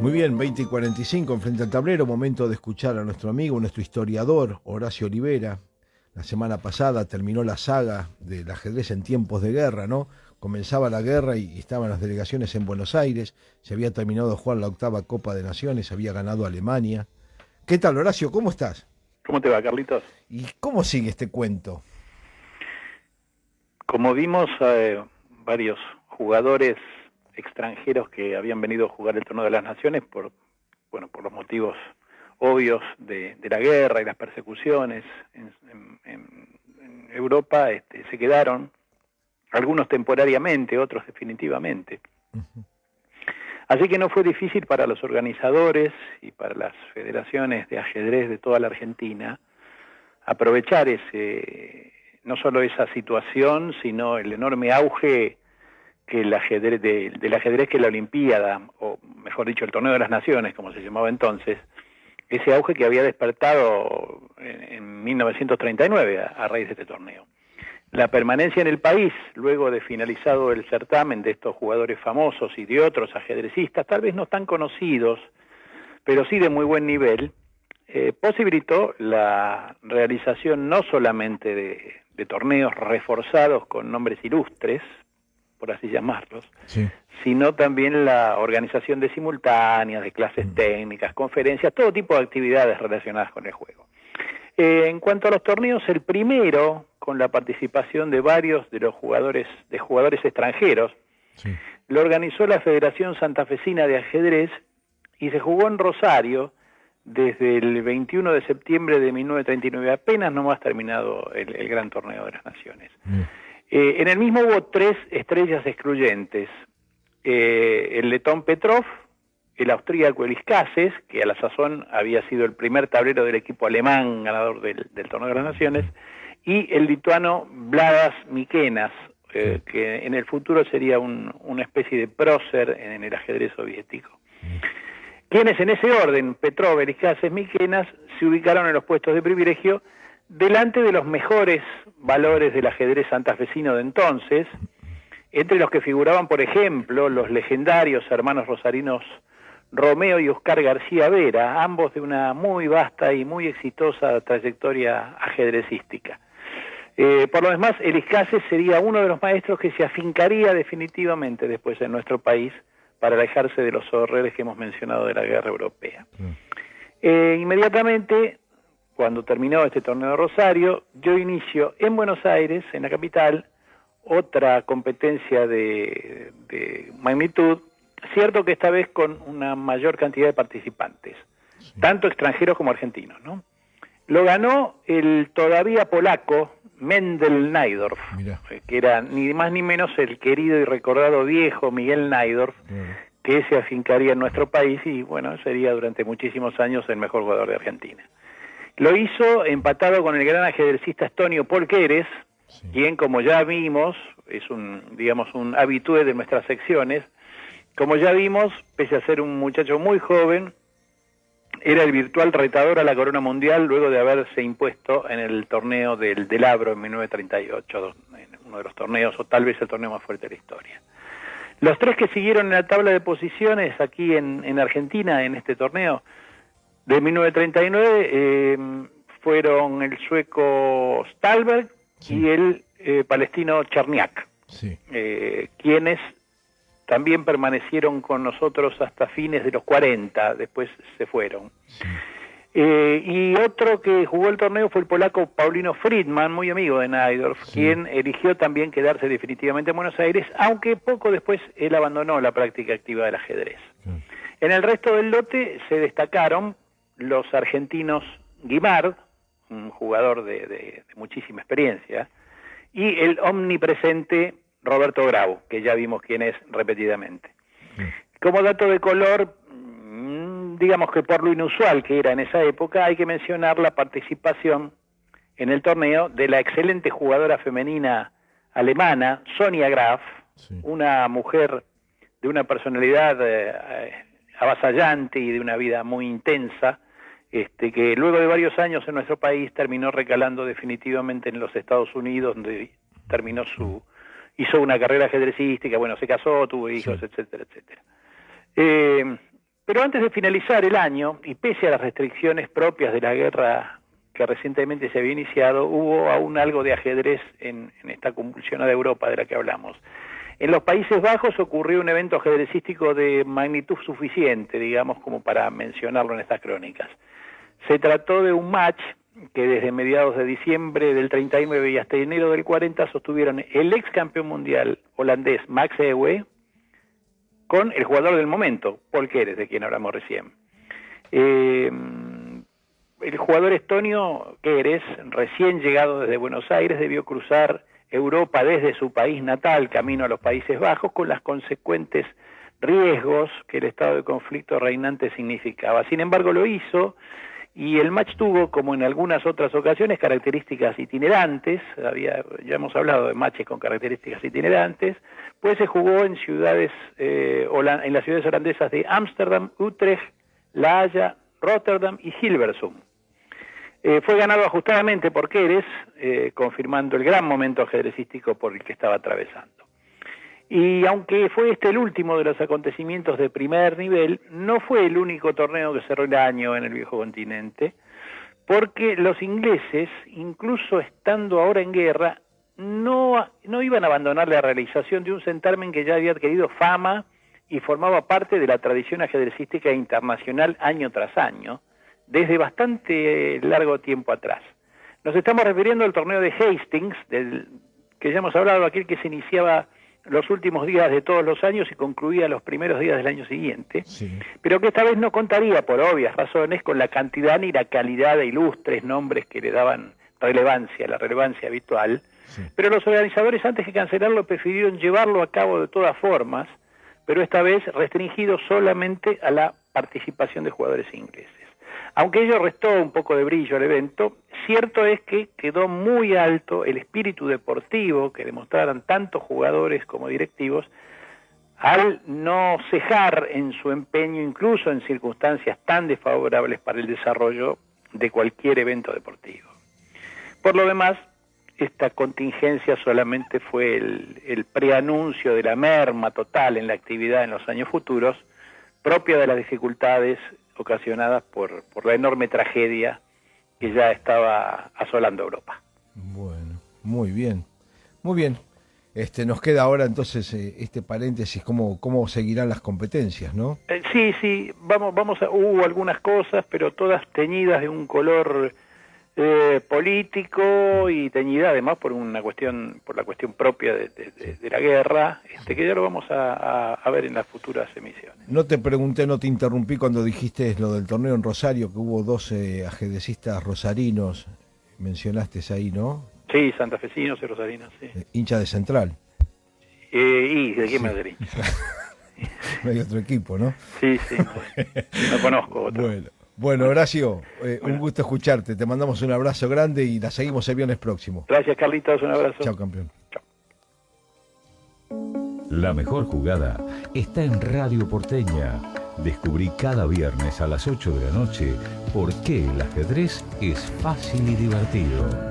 Muy bien, 20 y 45 en Frente al Tablero, momento de escuchar a nuestro amigo, nuestro historiador, Horacio Olivera. La semana pasada terminó la saga del ajedrez en tiempos de guerra, ¿no? Comenzaba la guerra y estaban las delegaciones en Buenos Aires, se había terminado de jugar la octava Copa de Naciones, había ganado Alemania. ¿Qué tal, Horacio? ¿Cómo estás? ¿Cómo te va, Carlitos? ¿Y cómo sigue este cuento? Como vimos, varios jugadores extranjeros que habían venido a jugar el Torneo de las Naciones por los motivos obvios de la guerra y las persecuciones en Europa, se quedaron, algunos temporariamente, otros definitivamente. Uh-huh. Así que no fue difícil para los organizadores y para las federaciones de ajedrez de toda la Argentina aprovechar no solo esa situación, sino el enorme auge que el ajedrez del ajedrez que la Olimpiada, o mejor dicho, el Torneo de las Naciones, como se llamaba entonces, ese auge que había despertado en 1939 a raíz de este torneo. La permanencia en el país, luego de finalizado el certamen de estos jugadores famosos y de otros ajedrecistas, tal vez no tan conocidos, pero sí de muy buen nivel, posibilitó la realización no solamente de torneos reforzados con nombres ilustres, por así llamarlos, Sí. sino también la organización de simultáneas, de clases técnicas, conferencias, todo tipo de actividades relacionadas con el juego. En cuanto a los torneos, el primero, con la participación de varios de los jugadores extranjeros, Sí. lo organizó la Federación Santafesina de Ajedrez y se jugó en Rosario desde el 21 de septiembre de 1939, apenas nomás terminado el Gran Torneo de las Naciones. En el mismo hubo 3 estrellas excluyentes, el letón Petrov, el austríaco Elis Cases, que a la sazón había sido el primer tablero del equipo alemán ganador del Torneo de las Naciones, y el lituano Vladas Mikenas, que en el futuro sería una especie de prócer en el ajedrez soviético. Quienes en ese orden, Petrov, Elis Cases, Mikenas, se ubicaron en los puestos de privilegio delante de los mejores valores del ajedrez santafesino de entonces, entre los que figuraban, por ejemplo, los legendarios hermanos rosarinos Romeo y Oscar García Vera, ambos de una muy vasta y muy exitosa trayectoria ajedrecística. Por lo demás, Elis Cases sería uno de los maestros que se afincaría definitivamente después en nuestro país para alejarse de los horrores que hemos mencionado de la guerra europea. Inmediatamente, cuando terminó este torneo de Rosario, yo inicio en Buenos Aires, en la capital, otra competencia de magnitud, cierto que esta vez con una mayor cantidad de participantes, tanto extranjeros como argentinos, ¿no? Lo ganó el todavía polaco Mendel Najdorf, que era ni más ni menos el querido y recordado viejo Miguel Najdorf, que se afincaría en nuestro país y, bueno, sería durante muchísimos años el mejor jugador de Argentina. Lo hizo empatado con el gran ajedrecista estonio Paul Keres, quien, como ya vimos, es un habitué de nuestras secciones. Como ya vimos, pese a ser un muchacho muy joven, era el virtual retador a la corona mundial luego de haberse impuesto en el torneo del Abro en 1938, en uno de los torneos, o tal vez el torneo más fuerte de la historia. Los 3 que siguieron en la tabla de posiciones aquí en Argentina, en este torneo de 1939, fueron el sueco Stalberg y el palestino Cherniak, quienes también permanecieron con nosotros hasta fines de los 40, después se fueron. Y otro que jugó el torneo fue el polaco Paulino Friedman, muy amigo de Najdorf, quien eligió también quedarse definitivamente en Buenos Aires, aunque poco después él abandonó la práctica activa del ajedrez. En el resto del lote se destacaron los argentinos Guimard, un jugador de muchísima experiencia, y el omnipresente Roberto Grau, que ya vimos quién es repetidamente. Como dato de color, digamos que por lo inusual que era en esa época, hay que mencionar la participación en el torneo de la excelente jugadora femenina alemana, Sonia Graf, una mujer de una personalidad avasallante y de una vida muy intensa, que luego de varios años en nuestro país terminó recalando definitivamente en los Estados Unidos, donde terminó hizo una carrera ajedrecística, bueno, se casó, tuvo hijos, etcétera, etcétera. Pero antes de finalizar el año, y pese a las restricciones propias de la guerra que recientemente se había iniciado, hubo aún algo de ajedrez en esta convulsionada Europa de la que hablamos. En los Países Bajos ocurrió un evento ajedrecístico de magnitud suficiente, digamos, como para mencionarlo en estas crónicas. Se trató de un match que desde mediados de diciembre del 39 y hasta enero del 40 sostuvieron el ex campeón mundial holandés Max Euwe con el jugador del momento, Paul Keres, de quien hablamos recién. El jugador estonio Keres, recién llegado desde Buenos Aires, debió cruzar Europa desde su país natal, camino a los Países Bajos, con las consecuentes riesgos que el estado de conflicto reinante significaba. Sin embargo, lo hizo, y el match tuvo, como en algunas otras ocasiones, características itinerantes. Ya hemos hablado de matches con características itinerantes, pues se jugó en en las ciudades holandesas de Ámsterdam, Utrecht, La Haya, Rotterdam y Hilversum. Fue ganado ajustadamente por Keres, confirmando el gran momento ajedrecístico por el que estaba atravesando. Y aunque fue este el último de los acontecimientos de primer nivel, no fue el único torneo que cerró el año en el viejo continente, porque los ingleses, incluso estando ahora en guerra, no iban a abandonar la realización de un certamen que ya había adquirido fama y formaba parte de la tradición ajedrecística internacional año tras año, desde bastante largo tiempo atrás. Nos estamos refiriendo al torneo de Hastings, que ya hemos hablado, aquel que se iniciaba los últimos días de todos los años y concluía los primeros días del año siguiente, sí, pero que esta vez no contaría, por obvias razones, con la cantidad ni la calidad de ilustres nombres que le daban la relevancia habitual, sí. Pero los organizadores, antes que cancelarlo, prefirieron llevarlo a cabo de todas formas, pero esta vez restringido solamente a la participación de jugadores ingleses. Aunque ello restó un poco de brillo al evento, cierto es que quedó muy alto el espíritu deportivo que demostraron tanto jugadores como directivos al no cejar en su empeño, incluso en circunstancias tan desfavorables para el desarrollo de cualquier evento deportivo. Por lo demás, esta contingencia solamente fue el preanuncio de la merma total en la actividad en los años futuros, propia de las dificultades ocasionadas por la enorme tragedia que ya estaba asolando Europa. Bueno, muy bien, muy bien. Nos queda ahora entonces este paréntesis, cómo seguirán las competencias, ¿no? Sí, hubo algunas cosas, pero todas teñidas de un color político y teñida además por la cuestión propia de la guerra, que ya lo vamos a ver en las futuras emisiones. No te interrumpí cuando dijiste lo del torneo en Rosario, que hubo 12 ajedrecistas rosarinos, mencionaste ahí, ¿no? Sí, santafesinos y rosarinos, sí. Hincha de Central. ¿Y de quién me lo hincha? No hay otro equipo, ¿no? Sí, no conozco otro. Bueno, Horacio, un gusto escucharte. Te mandamos un abrazo grande y la seguimos el viernes próximo. Gracias, Carlitos. Un abrazo. Chao, campeón. Chao. La mejor jugada está en Radio Porteña. Descubrí cada viernes a las 8 de la noche por qué el ajedrez es fácil y divertido.